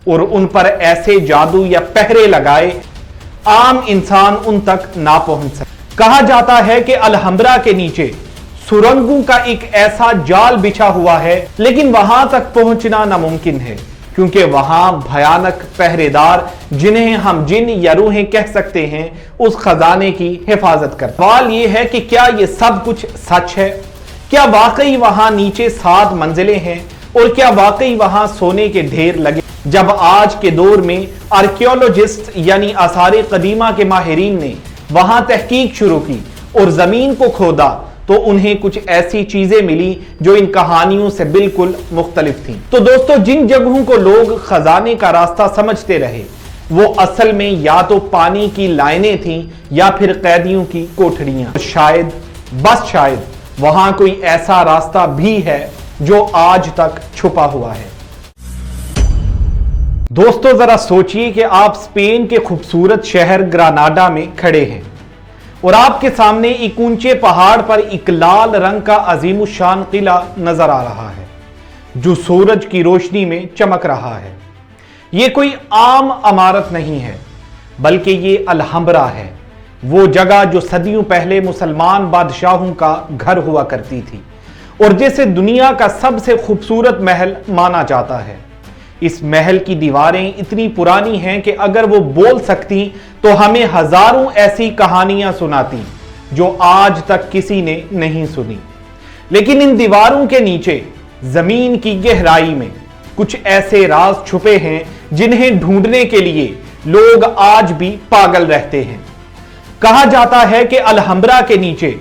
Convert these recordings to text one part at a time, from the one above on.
और उन पर ऐसे जादू या पहरे लगाए आम इंसान उन तक ना पहुंच सके। कहा जाता है कि अलहम्ब्रा के नीचे सुरंगों का एक ऐसा जाल बिछा हुआ है, लेकिन वहां तक पहुंचना नामुमकिन है क्योंकि वहां भयानक पहरेदार, जिन्हें हम जिन या रूहें कह सकते हैं, उस खजाने की हिफाजत करते। सवाल यह है कि क्या यह सब कुछ सच है? क्या वाकई वहां नीचे 7 मंजिलें हैं और क्या वाकई वहां सोने के ढेर लगे? जब आज के दौर में आर्कियोलॉजिस्ट यानी आसार कदीमा के माहिरीन ने वहां तहकीक शुरू की और जमीन को खोदा तो उन्हें कुछ ऐसी चीजें मिली जो इन कहानियों से बिल्कुल मुख्तलिफ थीं। तो दोस्तों, जिन जगहों को लोग खजाने का रास्ता समझते रहे वो असल में या तो पानी की लाइनें थीं या फिर कैदियों की कोठरियां। शायद, बस शायद, वहां कोई ऐसा रास्ता भी है जो आज तक छुपा हुआ है। दोस्तों, जरा सोचिए कि आप स्पेन के खूबसूरत शहर ग्रानाडा में खड़े हैं और आपके सामने एक ऊंचे पहाड़ पर एक लाल रंग का अजीमुशान किला नजर आ रहा है जो सूरज की रोशनी में चमक रहा है। यह कोई आम इमारत नहीं है, बल्कि ये अलहम्ब्रा है, वो जगह जो सदियों पहले मुसलमान बादशाहों का घर हुआ करती थी और जिसे दुनिया का सबसे खूबसूरत महल माना जाता है। इस महल की दीवारें इतनी पुरानी हैं कि अगर वो बोल सकती तो हमें हजारों ऐसी कहानियां सुनाती जो आज तक किसी ने नहीं सुनी। लेकिन इन दीवारों के नीचे जमीन की गहराई में कुछ ऐसे राज छुपे हैं जिन्हें ढूंढने के लिए लोग आज भी पागल रहते हैं। कहा जाता है कि अलहम्ब्रा के नीचे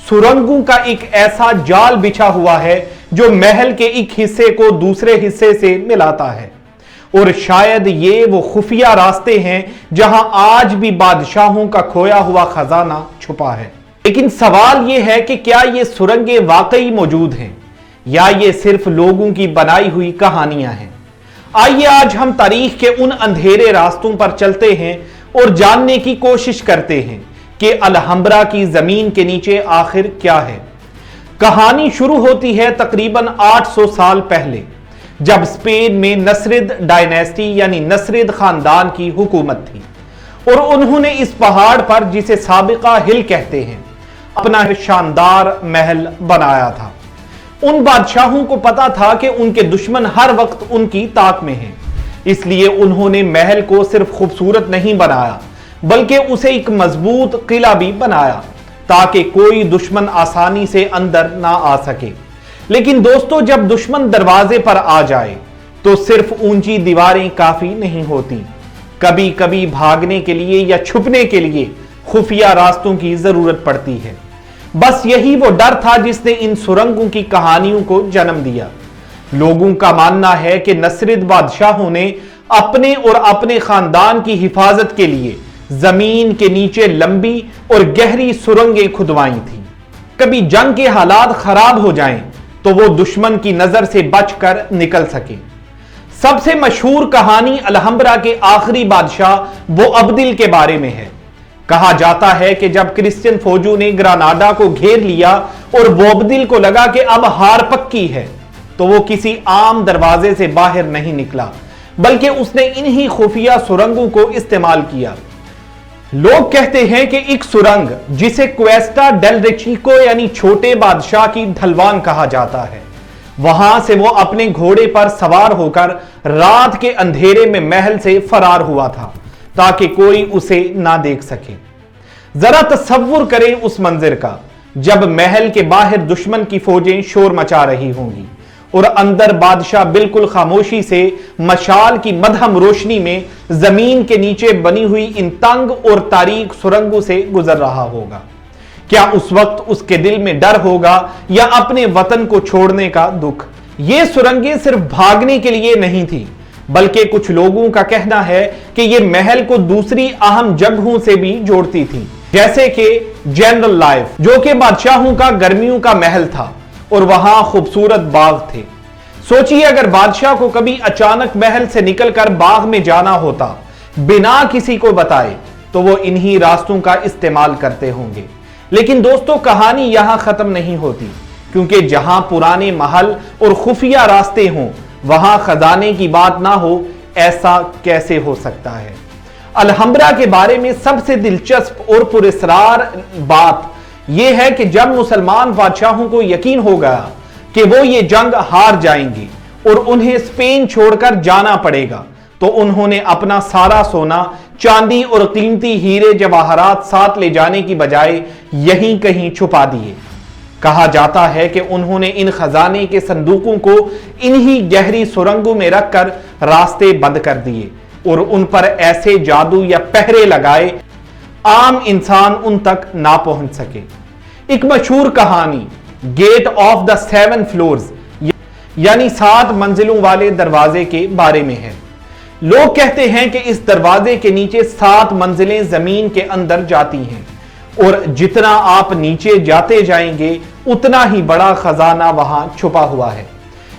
सुरंगों का एक ऐसा जाल बिछा हुआ है जो महल के एक हिस्से को दूसरे हिस्से से मिलाता है और शायद ये वो खुफिया रास्ते हैं जहां आज भी बादशाहों का खोया हुआ खजाना छुपा है। लेकिन सवाल ये है कि क्या ये सुरंगें वाकई मौजूद हैं या ये सिर्फ लोगों की बनाई हुई कहानियां हैं? आइए आज हम तारीख के उन अंधेरे रास्तों पर चलते हैं और जानने की कोशिश करते हैं कि अलहम्ब्रा की जमीन के नीचे आखिर क्या है। कहानी शुरू होती है तकरीबन 800 साल पहले, जब स्पेन में नस्रिद डायनेस्टी यानी नस्रिद खानदान की हुकूमत थी और उन्होंने इस पहाड़ पर, जिसे साबिका हिल कहते हैं, अपना शानदार महल बनाया था। उन बादशाहों को पता था कि उनके दुश्मन हर वक्त उनकी ताक में हैं, इसलिए उन्होंने महल को सिर्फ खूबसूरत नहीं बनाया बल्कि उसे एक मजबूत किला भी बनाया ताकि कोई दुश्मन आसानी से अंदर ना आ सके। लेकिन दोस्तों, जब दुश्मन दरवाजे पर आ जाए तो सिर्फ ऊंची दीवारें काफी नहीं होती, कभी कभी भागने के लिए या छुपने के लिए खुफिया रास्तों की जरूरत पड़ती है। बस यही वो डर था जिसने इन सुरंगों की कहानियों को जन्म दिया। लोगों का मानना है कि नस्रिद बादशाहों ने अपने और अपने खानदान की हिफाजत के लिए जमीन के नीचे लंबी और गहरी सुरंगें खुदवाई थी। कभी जंग के हालात खराब हो जाएं तो वो दुश्मन की नजर से बचकर निकल सके। सबसे मशहूर कहानी अलहम्ब्रा के आखिरी बादशाह बोअब्दिल के बारे में है। कहा जाता है कि जब क्रिश्चियन फौजों ने ग्रानाडा को घेर लिया और बोअब्दिल को लगा कि अब हार पक्की है, तो वो किसी आम दरवाजे से बाहर नहीं निकला, बल्कि उसने इन्हीं खुफिया सुरंगों को इस्तेमाल किया। लोग कहते हैं कि एक सुरंग, जिसे क्वेस्टा डेल रिचिको यानी छोटे बादशाह की ढलवान कहा जाता है, वहां से वो अपने घोड़े पर सवार होकर रात के अंधेरे में महल से फरार हुआ था ताकि कोई उसे ना देख सके। जरा तसव्वुर करें उस मंजर का, जब महल के बाहर दुश्मन की फौजें शोर मचा रही होंगी और अंदर बादशाह बिल्कुल खामोशी से मशाल की मध्यम रोशनी में जमीन के नीचे बनी हुई इन तंग और तारीक सुरंगों से गुजर रहा होगा। क्या उस वक्त उसके दिल में डर होगा या अपने वतन को छोड़ने का दुख? ये सुरंगें सिर्फ भागने के लिए नहीं थी, बल्कि कुछ लोगों का कहना है कि ये महल को दूसरी अहम जगहों से भी जोड़ती थी, जैसे कि जनरल लाइफ, जो कि बादशाहों का गर्मियों का महल था और वहां खूबसूरत बाग थे। सोचिए, अगर बादशाह को कभी अचानक महल से निकलकर बाग में जाना होता बिना किसी को बताए, तो वो इन्हीं रास्तों का इस्तेमाल करते होंगे। लेकिन दोस्तों, कहानी यहां खत्म नहीं होती, क्योंकि जहां पुराने महल और खुफिया रास्ते हों, वहां खजाने की बात ना हो, ऐसा कैसे हो सकता है? अलहम्ब्रा के बारे में सबसे दिलचस्प और पुरस्कार बात यह है कि जब मुसलमान बादशाहों को यकीन हो गया कि वो ये जंग हार जाएंगे और उन्हें स्पेन छोड़कर जाना पड़ेगा, तो उन्होंने अपना सारा सोना, चांदी और कीमती हीरे जवाहरात साथ ले जाने की बजाय यहीं कहीं छुपा दिए। कहा जाता है कि उन्होंने इन खजाने के संदूकों को इन्हीं गहरी सुरंगों में रखकर रास्ते बंद कर दिए और उन पर ऐसे जादू या पहरे लगाए आम इंसान उन तक ना पहुंच सके। एक मशहूर कहानी गेट ऑफ द 7 फ्लोर्स यानी 7 मंजिलों वाले दरवाजे के बारे में है। लोग कहते हैं कि इस दरवाजे के नीचे 7 मंजिलें जमीन के अंदर जाती हैं और जितना आप नीचे जाते जाएंगे उतना ही बड़ा खजाना वहां छुपा हुआ है,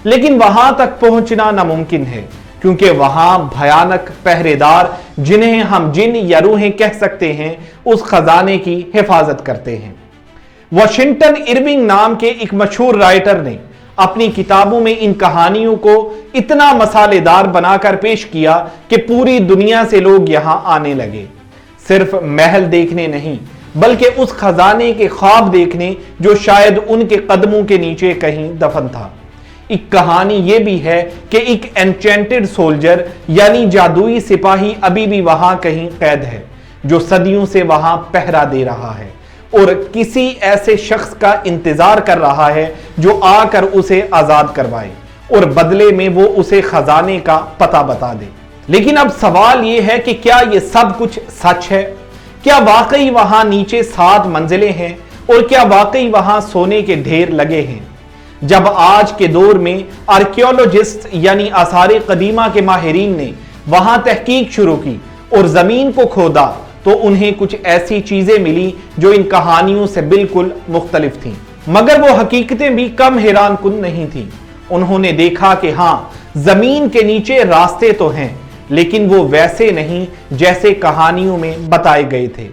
लेकिन वहां तक पहुंचना नामुमकिन है क्योंकि वहां भयानक पहरेदार, जिन्हें हम जिन या रूहें कह सकते हैं, उस खजाने की हिफाजत करते हैं। वाशिंगटन इरविंग नाम के एक मशहूर राइटर ने अपनी किताबों में इन कहानियों को इतना मसालेदार बनाकर पेश किया कि पूरी दुनिया से लोग यहां आने लगे, सिर्फ महल देखने नहीं बल्कि उस खजाने के ख्वाब देखने जो शायद उनके कदमों के नीचे कहीं दफन था। एक कहानी यह भी है कि एक एन्चेंटेड सोल्जर यानी जादुई सिपाही अभी भी वहां कहीं कैद है, जो सदियों से वहां पहरा दे रहा है और किसी ऐसे शख्स का इंतजार कर रहा है जो आकर उसे आजाद करवाए और बदले में वो उसे खजाने का पता बता दे। लेकिन अब सवाल यह है कि क्या यह सब कुछ सच है? क्या वाकई वहां नीचे 7 मंजिलें हैं और क्या वाकई वहां सोने के ढेर लगे हैं? जब आज के दौर में आर्कियोलॉजिस्ट यानी आसारे कदीमा के माहिरीन ने वहां तहकीक शुरू की और जमीन को खोदा, तो उन्हें कुछ ऐसी चीजें मिली जो इन कहानियों से बिल्कुल मुख्तलिफ थीं। मगर वो हकीकतें भी कम हैरान कुन नहीं थीं। उन्होंने देखा कि हां, जमीन के नीचे रास्ते तो हैं, लेकिन वो वैसे नहीं जैसे कहानियों में बताए गए थे।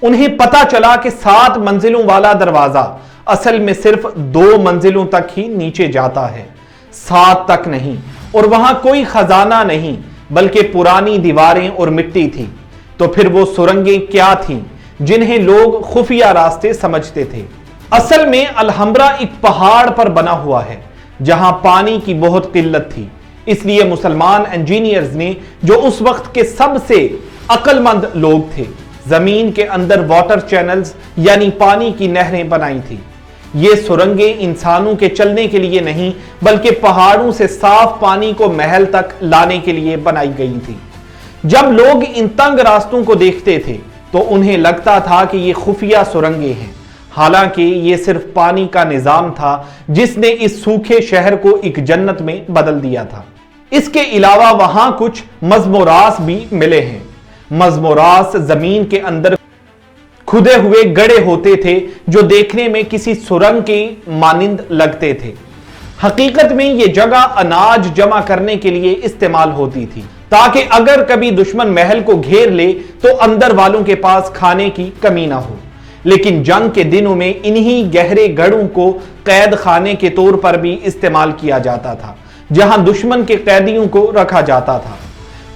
उन्हें पता चला कि 7 मंजिलों वाला दरवाजा असल में सिर्फ 2 मंजिलों तक ही नीचे जाता है, 7 तक नहीं, और वहां कोई खजाना नहीं बल्कि पुरानी दीवारें और मिट्टी थी। तो फिर वो सुरंगें क्या थीं जिन्हें लोग खुफिया रास्ते समझते थे? असल में अलहम्ब्रा एक पहाड़ पर बना हुआ है जहां पानी की बहुत किल्लत थी, इसलिए मुसलमान इंजीनियर्स ने, जो उस वक्त के सबसे अक्लमंद लोग थे, जमीन के अंदर वाटर चैनल्स यानी पानी की नहरें बनाई थी। ये सुरंगें इंसानों के चलने के लिए नहीं बल्कि पहाड़ों से साफ पानी को महल तक लाने के लिए बनाई गई थी। जब लोग इन तंग रास्तों को देखते थे तो उन्हें लगता था कि ये खुफिया सुरंगें हैं, हालांकि ये सिर्फ पानी का निजाम था जिसने इस सूखे शहर को एक जन्नत में बदल दिया था। इसके अलावा वहां कुछ मज़मोरास भी मिले हैं। मज़मोरास जमीन के अंदर खुदे हुए गड़े होते थे जो देखने में किसी सुरंग के मानिंद लगते थे। हकीकत में यह जगह अनाज जमा करने के लिए इस्तेमाल होती थी ताकि अगर कभी दुश्मन महल को घेर ले तो अंदर वालों के पास खाने की कमी ना हो। लेकिन जंग के दिनों में इन्हीं गहरे गढ़ों को कैद खाने के तौर पर भी इस्तेमाल किया जाता था, जहां दुश्मन के कैदियों को रखा जाता था।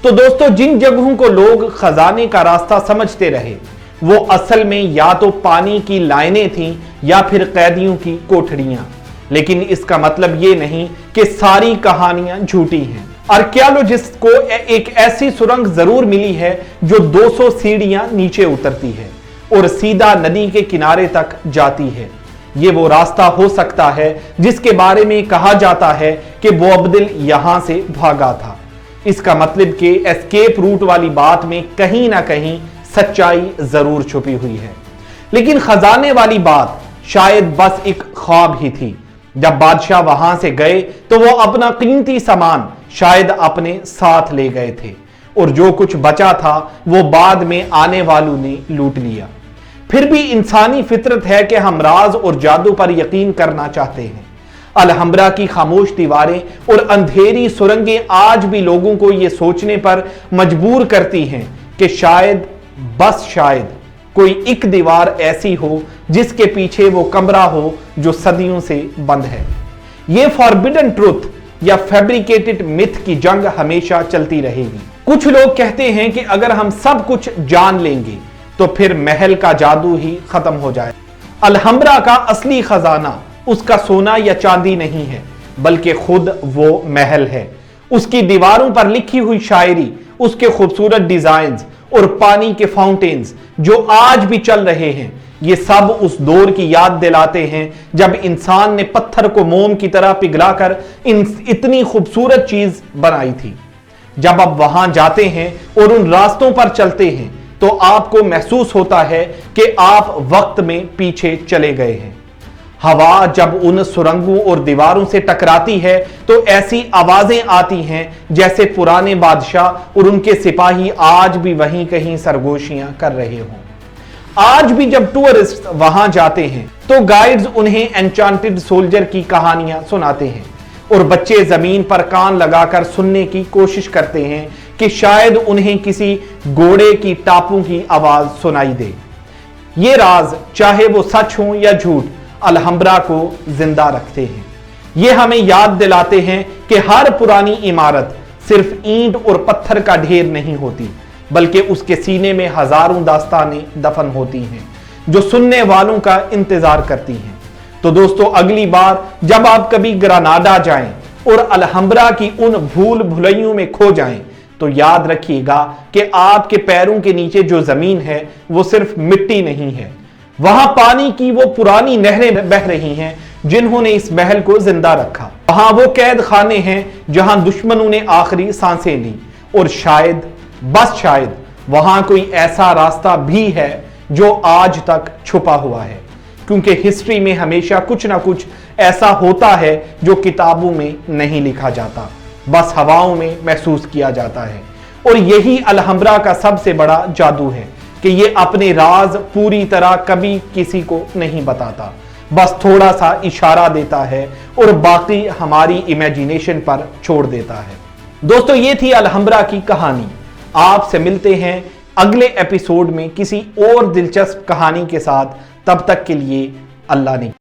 तो दोस्तों, जिन जगहों को लोग खजाने का रास्ता समझते रहे वो असल में या तो पानी की लाइनें थीं या फिर कैदियों की कोठरियां। लेकिन इसका मतलब ये नहीं कि सारी कहानियां झूठी हैं। आर्कियोलॉजिस्ट को एक ऐसी सुरंग जरूर मिली है जो 200 सीढ़ियां नीचे उतरती है और सीधा नदी के किनारे तक जाती है। ये वो रास्ता हो सकता है जिसके बारे में कहा जाता है कि बोअब्दिल यहां से भागा था। इसका मतलब कि एस्केप रूट वाली बात में कहीं ना कहीं सच्चाई जरूर छुपी हुई है। लेकिन खजाने वाली बात शायद बस एक ख्वाब ही थी। जब बादशाह वहां से गए तो वो अपना कीमती सामान शायद अपने साथ ले गए थे और जो कुछ बचा था वो बाद में आने वालों ने लूट लिया। फिर भी इंसानी फितरत है कि हम राज और जादू पर यकीन करना चाहते हैं। अलहम्ब्रा की खामोश दीवारें और अंधेरी सुरंगें आज भी लोगों को यह सोचने पर मजबूर करती हैं कि शायद, बस शायद, कोई एक दीवार ऐसी हो जिसके पीछे वो कमरा हो जो सदियों से बंद है। ये फॉरबिडन ट्रुथ या फैब्रिकेटेड मिथ की जंग हमेशा चलती रहेगी। कुछ लोग कहते हैं कि अगर हम सब कुछ जान लेंगे तो फिर महल का जादू ही खत्म हो जाए। अलहम्ब्रा का असली खजाना उसका सोना या चांदी नहीं है, बल्कि खुद वो महल है। उसकी दीवारों पर लिखी हुई शायरी, उसके खूबसूरत डिजाइन्स और पानी के फाउंटेन्स जो आज भी चल रहे हैं, ये सब उस दौर की याद दिलाते हैं जब इंसान ने पत्थर को मोम की तरह पिघलाकर इतनी खूबसूरत चीज बनाई थी। जब आप वहां जाते हैं और उन रास्तों पर चलते हैं तो आपको महसूस होता है कि आप वक्त में पीछे चले गए हैं। हवा जब उन सुरंगों और दीवारों से टकराती है तो ऐसी आवाजें आती हैं जैसे पुराने बादशाह और उनके सिपाही आज भी वहीं कहीं सरगोशियां कर रहे हों। आज भी जब टूरिस्ट वहां जाते हैं तो गाइड्स उन्हें एन्चांटेड सोल्जर की कहानियां सुनाते हैं और बच्चे जमीन पर कान लगाकर सुनने की कोशिश करते हैं कि शायद उन्हें किसी घोड़े की टापों की आवाज सुनाई दे। ये राज, चाहे वो सच हो या झूठ, अलहम्ब्रा को जिंदा रखते हैं। ये हमें याद दिलाते हैं कि हर पुरानी इमारत सिर्फ ईंट और पत्थर का ढेर नहीं होती, बल्कि उसके सीने में हजारों दास्तानें दफन होती हैं जो सुनने वालों का इंतजार करती हैं। तो दोस्तों, अगली बार जब आप कभी ग्रानाडा जाएं और अलहम्ब्रा की उन भूल भुलैयों में खो जाएं तो याद रखिएगा कि आपके पैरों के नीचे जो जमीन है वो सिर्फ मिट्टी नहीं है। वहां पानी की वो पुरानी नहरें बह रही हैं जिन्होंने इस महल को जिंदा रखा। वहां वो कैद खाने हैं जहां दुश्मनों ने आखिरी सांसें ली। और शायद, बस शायद, वहां कोई ऐसा रास्ता भी है जो आज तक छुपा हुआ है, क्योंकि हिस्ट्री में हमेशा कुछ ना कुछ ऐसा होता है जो किताबों में नहीं लिखा जाता, बस हवाओं में महसूस किया जाता है। और यही अलहम्ब्रा का सबसे बड़ा जादू है कि ये अपने राज पूरी तरह कभी किसी को नहीं बताता, बस थोड़ा सा इशारा देता है और बाकी हमारी इमेजिनेशन पर छोड़ देता है। दोस्तों, ये थी अलहम्ब्रा की कहानी। आपसे मिलते हैं अगले एपिसोड में किसी और दिलचस्प कहानी के साथ। तब तक के लिए अल्लाह ने